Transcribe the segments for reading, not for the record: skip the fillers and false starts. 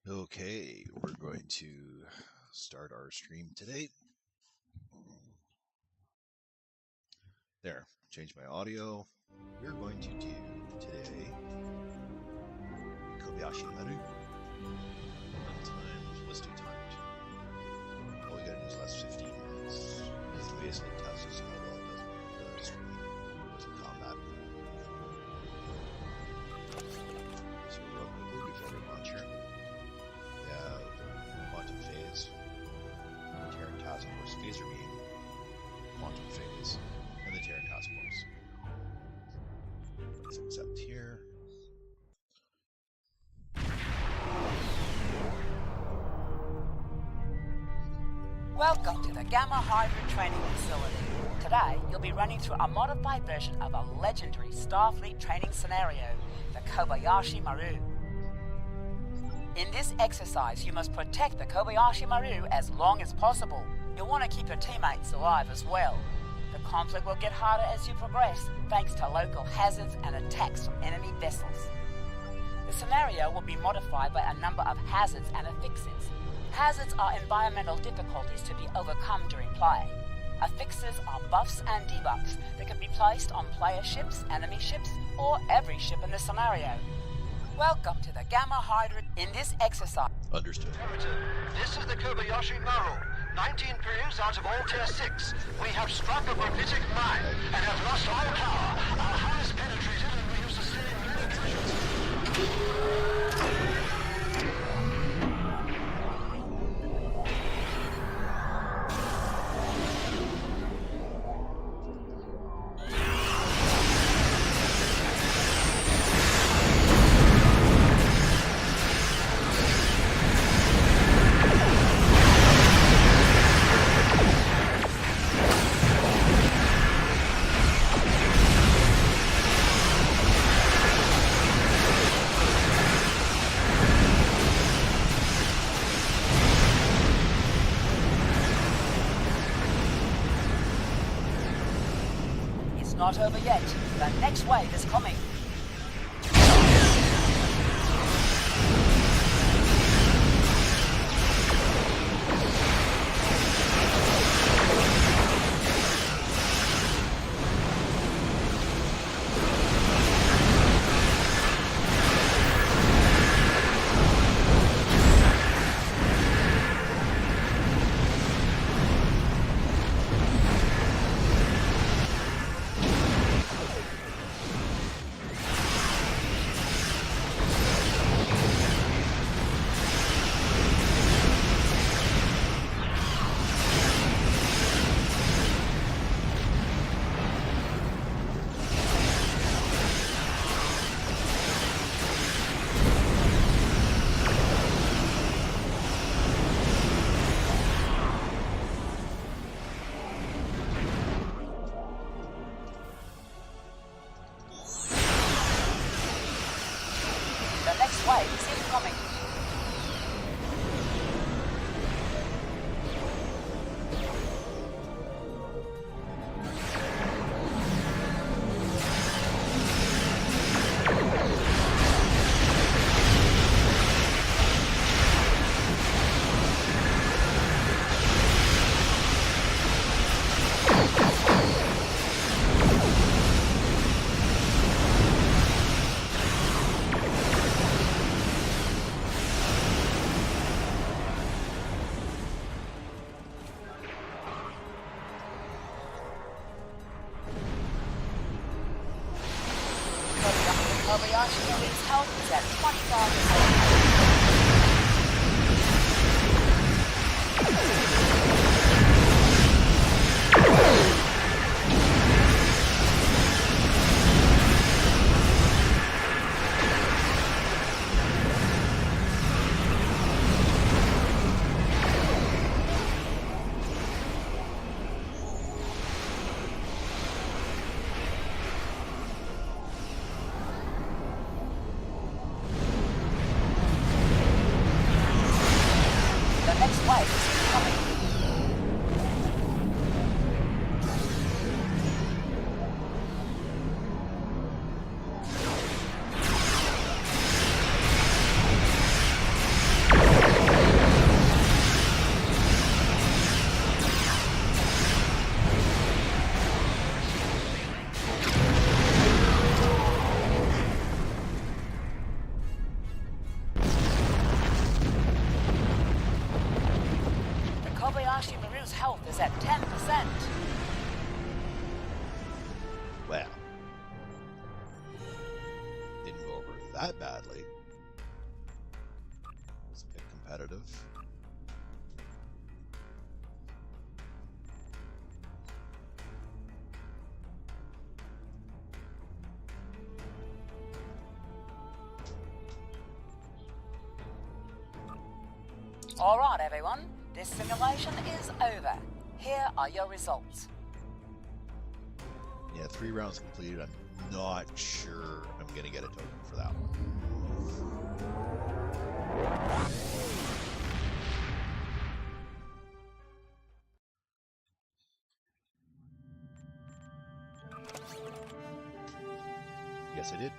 Okay, we're going to start our stream today. There, change my audio. We're going to do today Kobayashi Maru. Let's do timed. All we gotta do is last 15 minutes. This basically tells us how well it does the streaming, does the combat. So real quickly before we launch here. We have Quantum Phase, Terran Task Force, Phaser Beam, Quantum Phase, and the Terran Task Force. Let's accept here. Welcome to the Gamma Hybrid Training Facility. Today, you'll be running through a modified version of a legendary Starfleet training scenario, the Kobayashi Maru. In this exercise, you must protect the Kobayashi Maru as long as possible. You'll want to keep your teammates alive as well. The conflict will get harder as you progress, thanks to local hazards and attacks from enemy vessels. The scenario will be modified by a number of hazards and affixes. Hazards are environmental difficulties to be overcome during play. Affixes are buffs and debuffs that can be placed on player ships, enemy ships, or every ship in the scenario. Welcome to the Gamma Hybrid in this exercise. Understood. This is the Kobayashi Maru. 19 crews out of all Tier 6. We have struck a magnetic mine and have lost all power. Our hull is penetrated and we have sustained many casualties. Not over yet. The next wave is coming. Kobayashi Maru's health is at 25%. The next wave is coming. health is at 10%. Well, didn't go over that badly. It's a bit competitive. All right, everyone. This simulation is over. Here are your results. Yeah, 3 rounds completed. I'm not sure I'm going to get a token for that one. Yes, I did.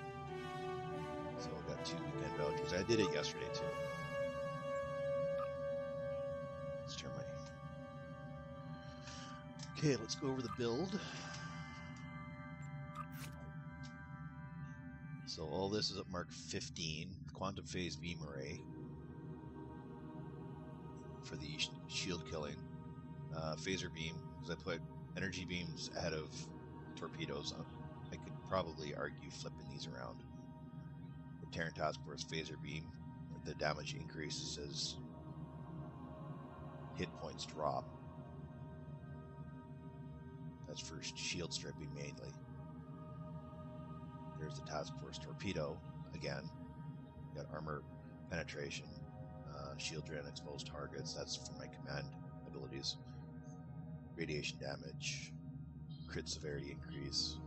So I got 2 weekend vouchers. I did it yesterday too. Let's turn my... Okay, let's go over the build. So all this is at Mark 15, Quantum Phase Beam Array for the shield killing. Phaser Beam, because I put energy beams ahead of torpedoes. I could probably argue flipping these around. The Terran Task Force Phaser Beam, the damage increases as hit points drop. That's for shield stripping mainly. There's the Task Force Torpedo, again. Got armor penetration, shield drain exposed targets. That's for my command abilities. Radiation damage, crit severity increase.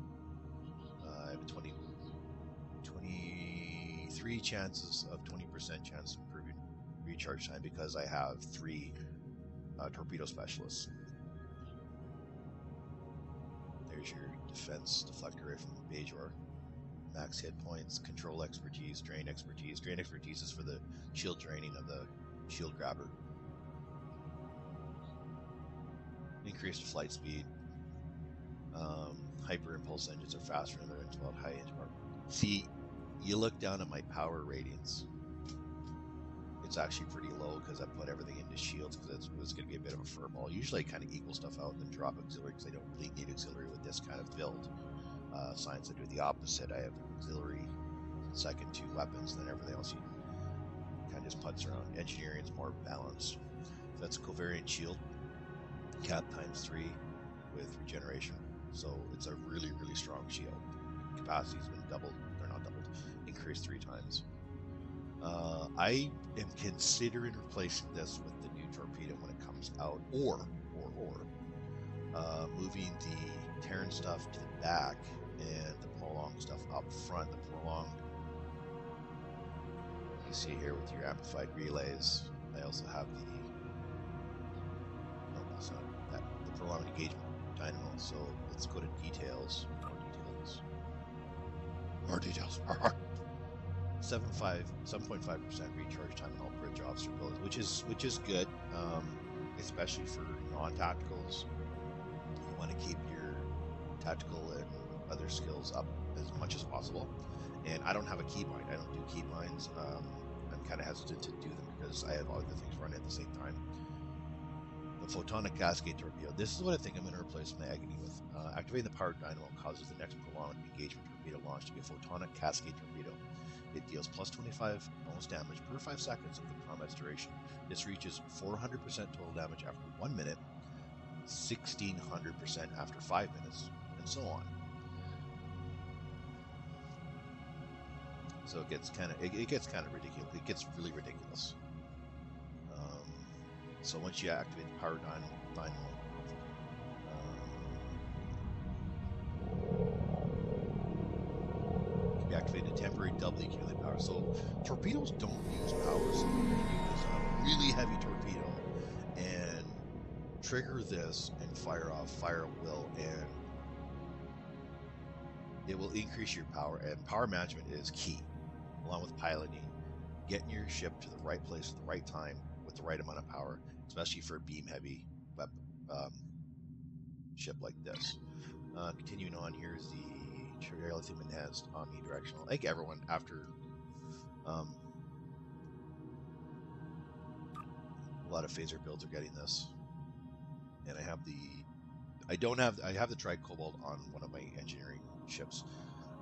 I have 23 chances of 20% chance of improving recharge time because I have 3 torpedo specialists. There's your defense deflector array from Bajor. Max hit points, control expertise, drain expertise. Drain expertise is for the shield draining of the shield grabber. Increased flight speed. Hyper impulse engines are faster than their inch-loud high inch power. See, you look down at my power ratings. It's actually pretty low because I put everything into shields because it's going to be a bit of a furball. Usually I kind of equal stuff out and then drop auxiliary because I don't really need auxiliary with this kind of build. Science, I do the opposite. I have auxiliary second 2 weapons, and then everything else you kind of just putts around. Engineering is more balanced. That's a covariant shield, cap ×3 with regeneration. So it's a really, really strong shield. Capacity's been doubled, or not doubled, increased 3 times. I am considering replacing this with the new torpedo when it comes out, or moving the Terran stuff to the back and the prolonged stuff up front. The prolonged, you see here with your amplified relays. I also have the, no, that's not that, the prolonged engagement dynamo. So let's go to details. More details. 7.5% recharge time on all bridge officer builds, which is good, especially for non-tacticals. You want to keep your tactical and other skills up as much as possible. And I don't have a keybind. I don't do keybinds. I'm kind of hesitant to do them because I have other things running at the same time. The photonic cascade torpedo. This is what I think I'm going to replace my agony with. Activating the power dynamo causes the next prolonged engagement torpedo launch to be a photonic cascade torpedo. It deals plus 25 bonus damage per 5 seconds of the combat's duration. This reaches 400% total damage after 1 minute, 1600% after 5 minutes, and so on. So it gets kind of ridiculous. It gets really ridiculous. So once you activate the power dynamo, can be activated temporary doubly accumulated power. So torpedoes don't use power, so you can use a really heavy torpedo and trigger this and fire off fire at will, and it will increase your power. And power management is key, along with piloting, getting your ship to the right place at the right time with the right amount of power, especially for a beam heavy ship like this. Continuing on, here's the lithium enhanced omnidirectional. Like everyone, after a lot of phaser builds are getting this, and I have the I have the Tri-Cobalt on one of my engineering ships.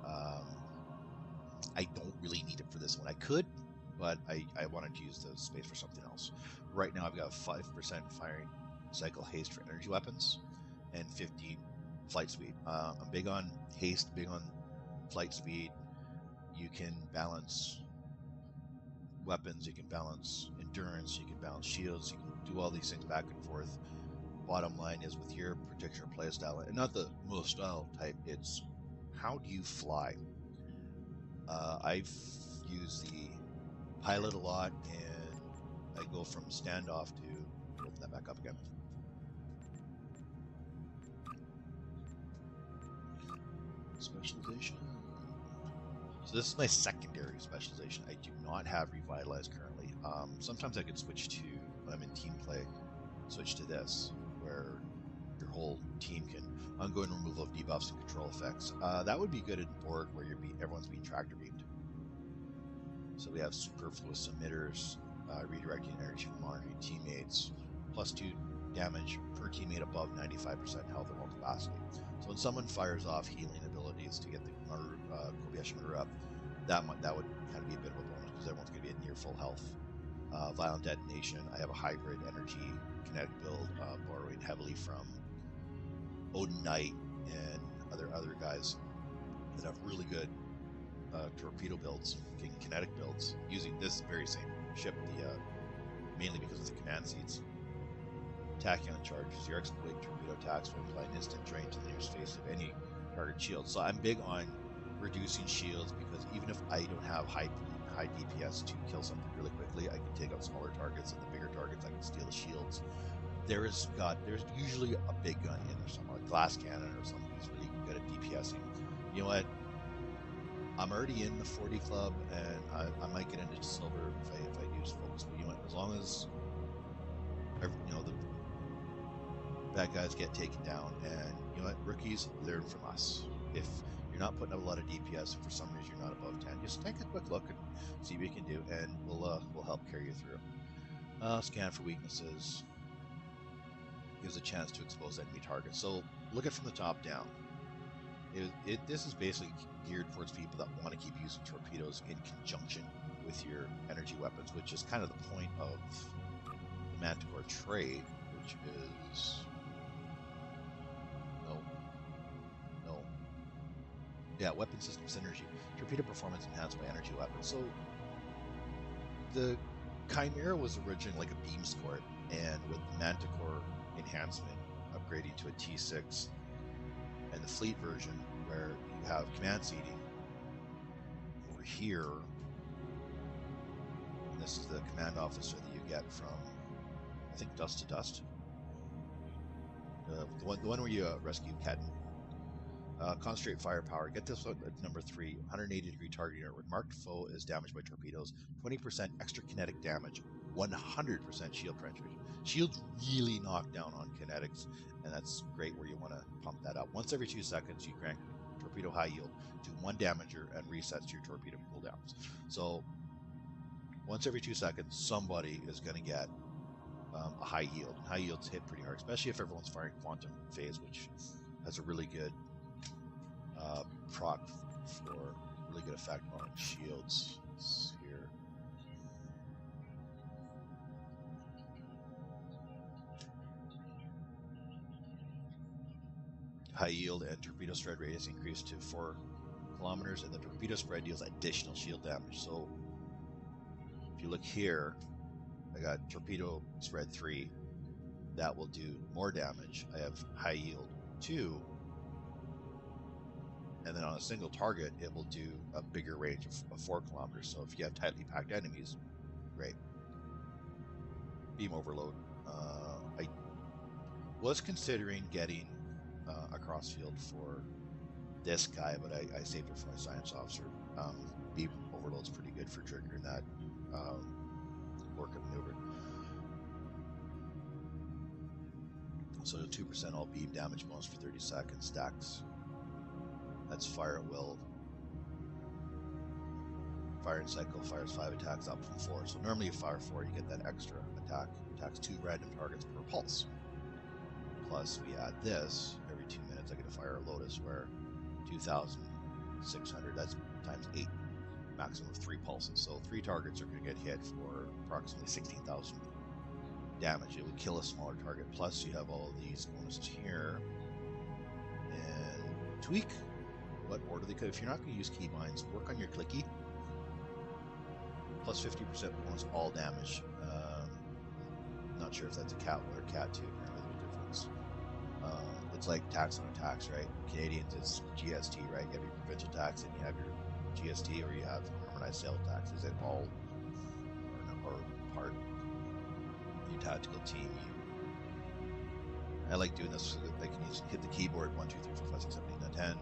I don't really need it for this one. I could, but I wanted to use the space for something else. Right now I've got 5% firing cycle haste for energy weapons and 50 flight speed. I'm big on haste, big on flight speed. You can balance weapons, you can balance endurance, you can balance shields, you can do all these things back and forth. Bottom line is, with your particular playstyle, and not the most style type, it's how do you fly? I've used the pilot a lot, and I go from standoff to open that back up again. Specialization. So this is my secondary specialization. I do not have Revitalize currently. Sometimes I could switch to, when I'm in team play, switch to this, where your whole team can ongoing removal of debuffs and control effects. That would be good in board where everyone's being tractor beamed. So we have superfluous emitters, redirecting energy from monitoring teammates, +2 damage per teammate above 95% health or health capacity. So when someone fires off healing abilities to get the Maru, Kobayashi Maru up, that would kind of be a bit of a bonus because everyone's going to be at near full health. Violent detonation. I have a hybrid energy kinetic build, borrowing heavily from Odin Knight and other guys that have really good torpedo builds, kinetic builds, using this very same ship, mainly because of the command seats. Tachyon charges. Your exploit torpedo attacks will apply an instant drain to the nearest face of any target shield. So I'm big on reducing shields, because even if I don't have high DPS to kill something really quickly, I can take out smaller targets, and the bigger targets I can steal the shields. There's usually a big gun in there somewhere, like glass cannon or something that's really good at DPSing. You know what? I'm already in the 40 club, and I might get into silver if I use focus. But you know what? As long as the bad guys get taken down, and you know what? Rookies, learn from us. If you're not putting up a lot of DPS, and for some reason you're not above 10, just take a quick look and see what you can do, and we'll help carry you through. Scan for weaknesses. Gives a chance to expose enemy targets. So look at from the top down. This is basically geared towards people that want to keep using torpedoes in conjunction with your energy weapons, which is kind of the point of the Manticore trait, which is weapon system synergy. Torpedo performance enhanced by energy weapons. So the Chimera was originally like a beam squirt, and with the Manticore enhancement upgrading to a T6, and the fleet version where you have command seating over here, and this is the command officer that you get from, I think, Dust to Dust, the one where you rescue Ketten. Concentrate firepower. Get this one at number 3. 180 degree targeting. When marked foe is damaged by torpedoes, 20% extra kinetic damage, 100% shield penetration. Shields really knock down on kinetics, and that's great where you want to pump that up. Once every 2 seconds, you grant torpedo high yield to 1 damager and resets to your torpedo cooldowns. So once every 2 seconds, somebody is going to get a high yield. And high yields hit pretty hard, especially if everyone's firing quantum phase, which has a really good proc for really good effect on shields. It's here. High yield and torpedo spread radius increased to 4 kilometers, and the torpedo spread deals additional shield damage. So if you look here, I got torpedo spread 3. That will do more damage. I have high yield 2. And then on a single target, it will do a bigger range of 4 kilometers. So if you have tightly packed enemies, great. Beam overload. I was considering getting a crossfield for this guy, but I saved it for my science officer. Beam overload's pretty good for triggering that orca maneuver. So 2% all beam damage bonus for 30 seconds stacks. That's fire at will. Firing cycle fires 5 attacks up from 4. So normally you fire 4, you get that extra attack. Attacks 2 random targets per pulse. plus we add this, every 2 minutes I get to fire a Lotus where 2,600, that's times 8, maximum of 3 pulses. So 3 targets are going to get hit for approximately 16,000 damage. It would kill a smaller target. Plus you have all of these bonuses here. And tweak what order they could. If you're not going to use keybinds, work on your clicky. Plus 50% bonus all damage. Not sure if that's a cat 1 or cat 2. Apparently there's a difference. It's like tax on attacks, right? Canadians is GST, right? You have your provincial tax and you have your GST, or you have harmonized sales tax. Is it all or part? Your tactical team. I like doing this so that I can hit the keyboard 1, 2, 3, 4, 5, 6, 7, 8, 9, 10.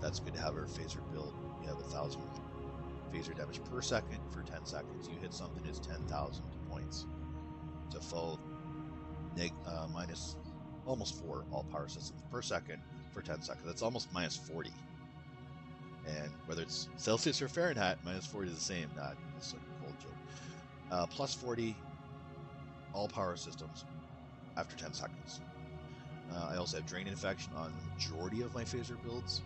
That's good to have our phaser build. You have 1,000 phaser damage per second for 10 seconds. You hit something, it's 10,000 points. It's a foe minus almost 4 all power systems per second for 10 seconds. That's almost minus 40. And whether it's Celsius or Fahrenheit, minus 40 is the same. Not it's a cold joke. Plus 40 all power systems after 10 seconds. I also have Drain Infection on the majority of my phaser builds.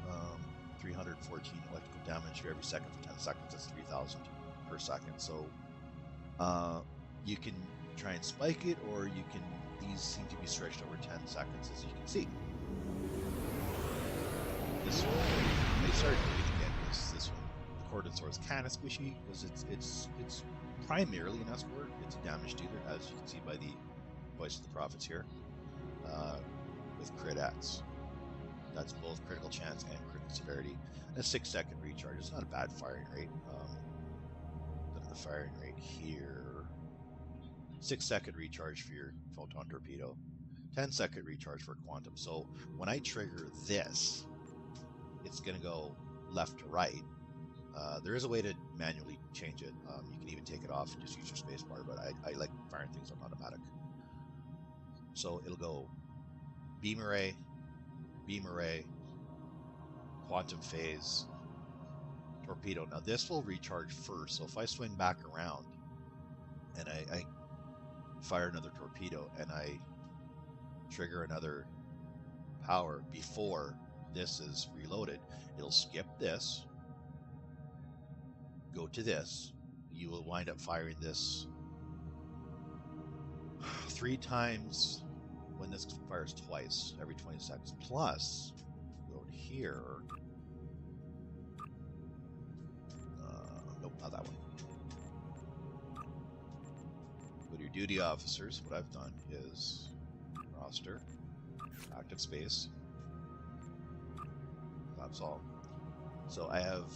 314 electrical damage for every second for 10 seconds. That's 3,000 per second. So you can try and spike it, or you can. These seem to be stretched over 10 seconds, as you can see. This one, they started doing it again. This one, the Corded Sword is kind of squishy because it's primarily an escort. It's a damage dealer, as you can see by the Voice of the Prophets here, with crits. That's both critical chance and critical severity. And a 6-second recharge. It's not a bad firing rate. Look at the firing rate here. 6-second recharge for your photon torpedo. 10-second recharge for quantum. So when I trigger this, it's going to go left to right. There is a way to manually change it. You can even take it off and just use your space bar, but I like firing things on automatic. So it'll go beam array, quantum phase, torpedo. Now this will recharge first. So if I swing back around and I fire another torpedo and I trigger another power before this is reloaded, it'll skip this, go to this. You will wind up firing this 3 times when this fires twice every 20 seconds. Plus, go to here. Nope, not that one. Go to your duty officers. What I've done is roster, active space. That's all. So I have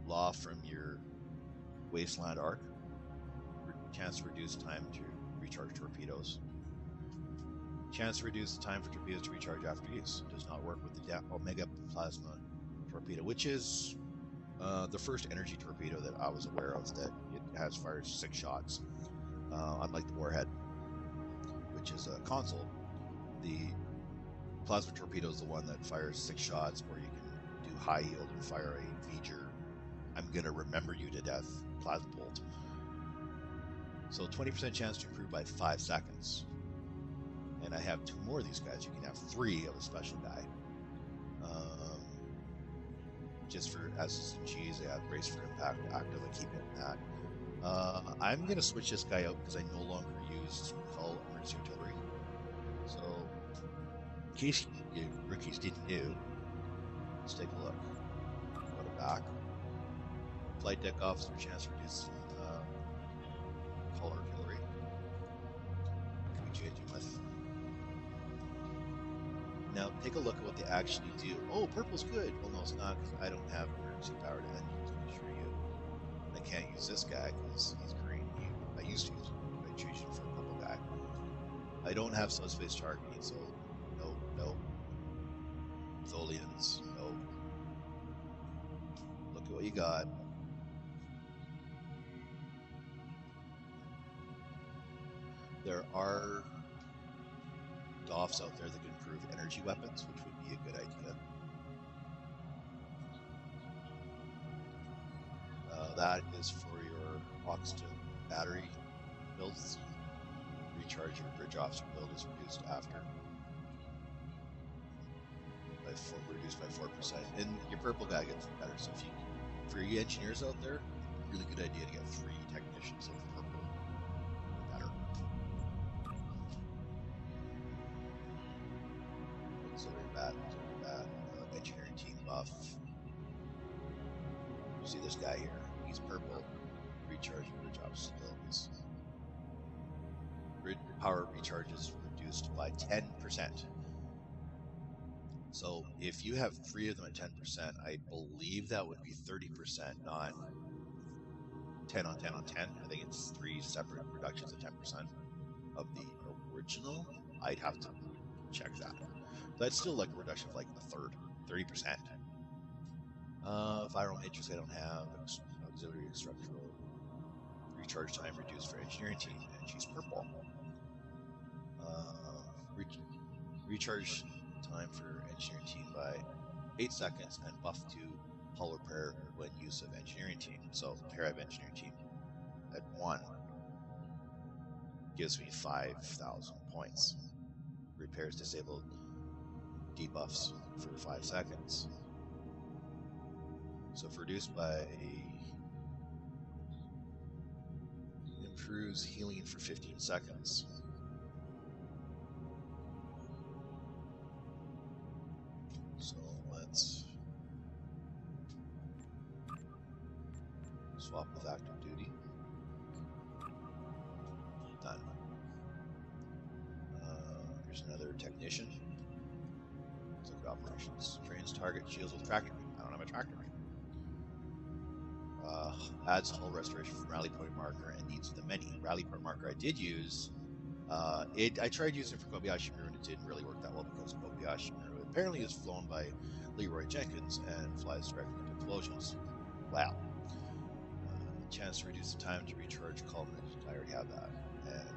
law from your wasteland arc. Chance to reduce time to recharge torpedoes. Chance to reduce the time for torpedoes to recharge after use. Does not work with the Omega Plasma torpedo, which is the first energy torpedo that I was aware of that it has fired 6 shots. Unlike the Warhead, which is a console, the plasma torpedo is the one that fires 6 shots, or you can do high yield and fire a V'ger, I'm gonna remember you to death plasma bolt. So 20% chance to improve by 5 seconds. And I have 2 more of these guys. You can have 3 of a special guy. Just for SSGs, they have brace for impact, active, and keep hitting that. I'm going to switch this guy out because I no longer use call emergency artillery. So, in case you rookies didn't know, let's take a look. Go to back. Flight deck officer, chance to reduce call artillery. We change it with. Now, take a look at what they actually do. Oh, purple's good. Well, no, it's not, because I don't have emergency power to engines, I can assure you. I can't use this guy, because he's green. I used to use him. I changed him for a purple guy. I don't have subspace targeting, so no. Tholians, no. Look at what you got. There are DOFs out there that can improve energy weapons, which would be a good idea. That is for your oxygen battery builds. recharge your bridge officer build is reduced after. Reduced by 4%. And your purple guy gets better. So if you, for you engineers out there, really good idea to get 3 technicians of purple or better. Auxiliary bat, engineering team buff. You see this guy here? He's purple. Recharge bridge officer abilities. Grid power recharge is reduced by 10%. So if you have 3 of them at 10%, I believe that would be 30%, not 10 on 10 on 10. I think it's 3 separate reductions at 10% of the original. I'd have to check that. That's still like a reduction of like a third, 30%. Viral matrix I don't have. Auxiliary structural recharge time reduced for engineering team, and she's purple. Recharge time for engineering team by 8 seconds and buff to hull repair when use of engineering team. So pair of engineering team at 1 gives me 5,000 points. Repairs disabled debuffs for 5 seconds. So if reduced by improves healing for 15 seconds. So let's swap with active duty. Done. Here's another technician. Let's look at operations. Trains target shields with tractor beam. I don't have a tractor beam. Adds hull restoration from rally point marker and needs the many. Rally point marker I did use. I tried using it for Kobayashi Maru and it didn't really work that well because Kobayashi Maru apparently is flown by Leroy Jenkins and flies directly into explosions. Wow. Chance to reduce the time to recharge culminate. I already have that. And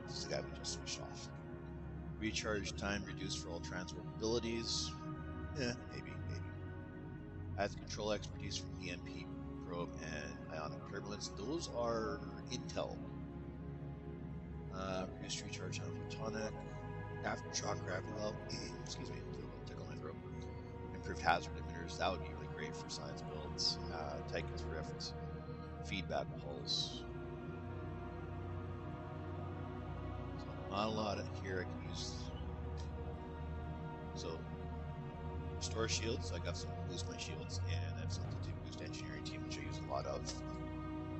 this is the guy we just switched off. Recharge time reduced for all transport abilities. Maybe. Adds control expertise from EMP probe and ionic turbulence. Those are intel. Reduced recharge time for tonic. Aftershock gravity level. Excuse me, tickle my throat. Improved hazard emitters. That would be really great for science builds. Tychus Rift. Feedback pulse. So not a lot here I can use. So restore shields. I got some boost my shields, and that's something to boost engineering team, which I use a lot of.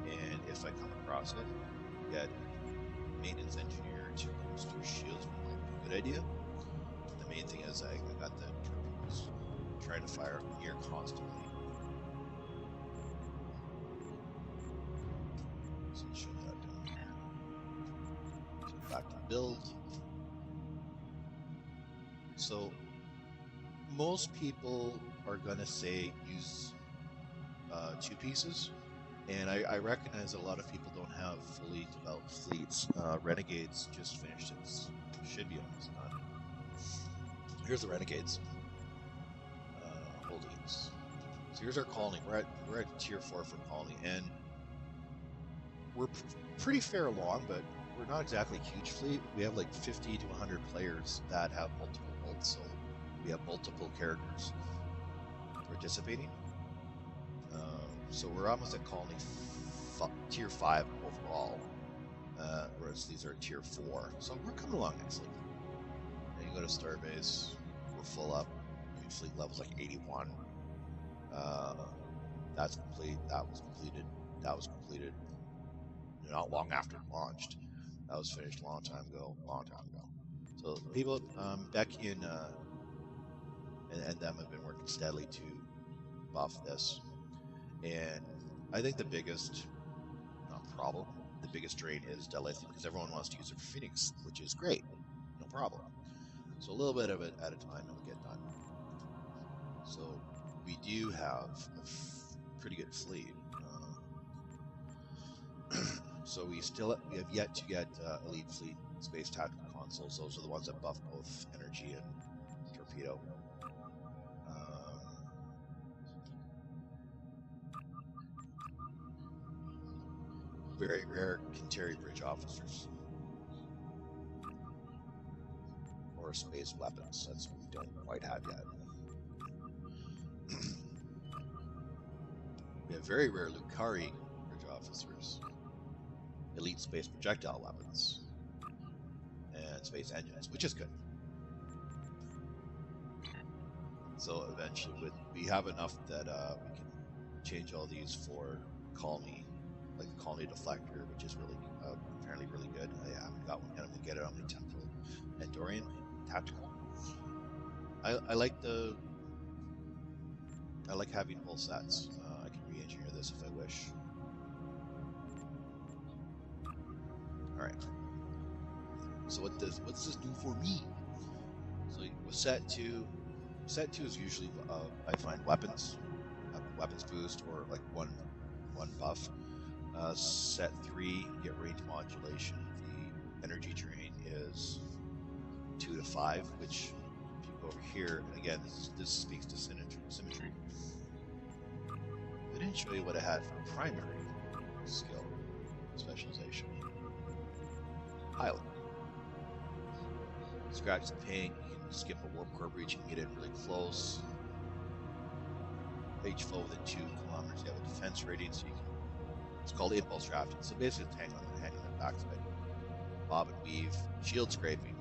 And if I come across it, get maintenance engineer to boost your shields might be a good idea. The main thing is I got the torpedoes trying to fire near constantly. So show that down here. So back to build. So most people are gonna say use 2 pieces. And I recognize that a lot of people don't have fully developed fleets. Renegades just finished its, should be almost done. Here's the Renegades holdings. So here's our colony. We're at tier 4 for colony, and we're pretty fair along, but we're not exactly a huge fleet. We have like 50 to 100 players that have multiple builds, so we have multiple characters participating. So we're almost at colony tier 5 overall, whereas these are tier 4. So we're coming along nicely. And you go to Starbase, we're full up. New fleet level's like 81. That's complete. That was completed. That was completed not long after it launched. That was finished a long time ago. So people, Becky and them have been working steadily to buff this. And I think the biggest, not problem, the biggest drain is dilithium, because everyone wants to use it for Phoenix, which is great, no problem. So a little bit of it at a time and we'll get done. So we do have a pretty good fleet. So we have yet to get elite fleet space tactical consoles. Those are the ones that buff both energy and torpedo. Very rare Kinetic bridge officers. force-based weapons. That's what we don't quite have yet. We have very rare Lucari bridge officers, elite space projectile weapons, and space engines, which is good. So eventually, we have enough that we can change all these for colony, like the colony deflector, which is really apparently really good. I haven't got one yet. I'm gonna get it on the Temple Andorian tactical. I like having full sets. I can re-engineer this if I wish. All right. So what's this do for me? So with set 2 is usually I find weapons boost, or like one buff. Set 3, get range modulation. The energy drain is 2 to 5, which if you go over here, and again, this speaks to symmetry. I didn't show you what I had for primary skill specialization. Pilot. Scratch the paint, you can skip a warp core breach and get in really close. Each foe within 2 kilometers, you have a defense rating, so you can. It's called impulse drafting. So basically, it's hanging on the backside. Bob and weave, shield scraping.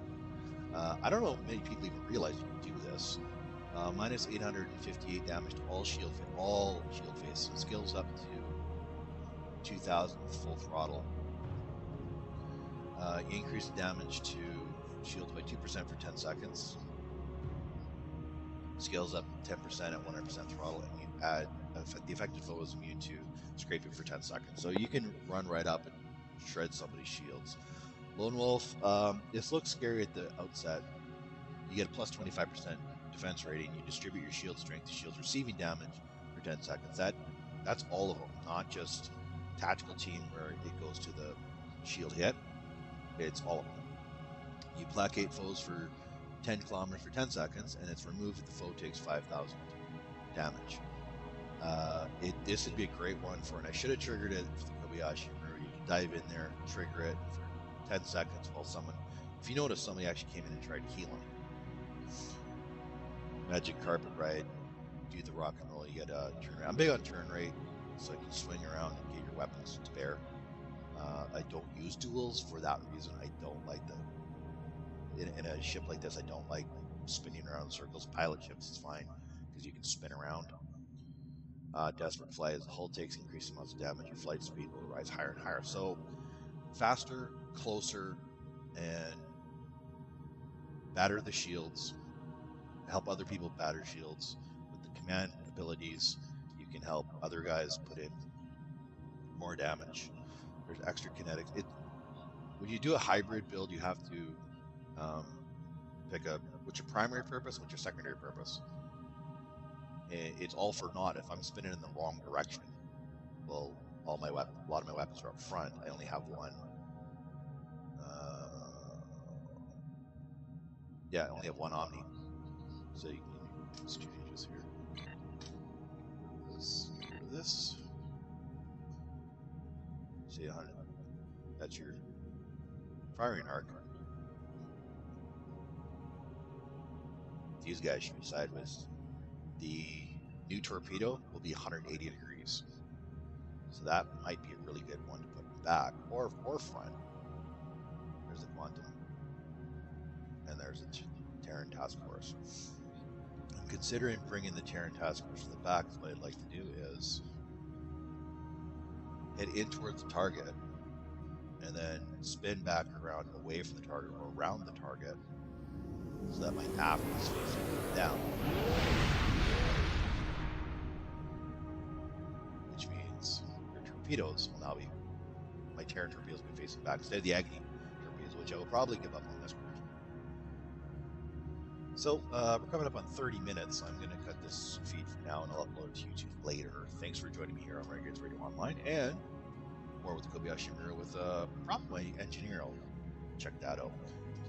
I don't know if many people even realize you can do this. Minus 858 damage to all shield faces. Skills up to 2,000 with full throttle. You increase the damage to shields by 2% for 10 seconds. Scales up 10% at 100% throttle, and you add the affected foe is immune to scraping for 10 seconds. So you can run right up and shred somebody's shields. Lone Wolf, this looks scary at the outset. You get a plus 25% defense rating. You distribute your shield strength to shields receiving damage for 10 seconds. That's all of them, not just tactical team where it goes to the shield hit. It's all of them. You placate foes for 10 kilometers for 10 seconds, and it's removed if the foe takes 5,000 damage. This would be a great one for, and I should have triggered it for the Kobayashi Maru. You can dive in there, trigger it for 10 seconds while if you notice somebody actually came in and tried to heal him. Magic carpet ride, do the rock and roll, you get a turn rate. I'm big on turn rate, so you can swing around and get your weapons to bear. I don't use duels for that reason. I don't like in a ship like this, I don't like spinning around in circles. Pilot ships is fine because you can spin around. Desperate flight, as the hull takes increasing amounts of damage, your flight speed will rise higher and higher. So faster, closer, and batter the shields. Help other people batter shields. With the command abilities, you can help other guys put in more damage. There's extra kinetics. When you do a hybrid build, you have to pick what's your primary purpose and what's your secondary purpose. It's all for naught if I'm spinning in the wrong direction. Well, a lot of my weapons are up front. I only have one. I only have one Omni. So you can just changes here. This. See, 100. That's your firing arc. These guys should be sideways. The new torpedo will be 180 degrees. So that might be a really good one to put back or front. There's the Quantum. And there's the Terran Task Force. I'm considering bringing the Terran Task Force to the back. So what I'd like to do is head in towards the target and then spin back around away from the target or around the target so that my aft is facing down. Which means your torpedoes will now be, my Terran torpedoes will be facing back instead of the Agni torpedoes, which I will probably give up on this version. So, we're coming up on 30 minutes. I'm going to cut this feed for now and I'll upload it to YouTube later. Thanks for joining me here on Renegades Radio Online, and more with the Kobayashi Maru with probably my engineer. I'll check that out.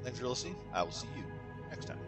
Thanks for listening. I will see you next time.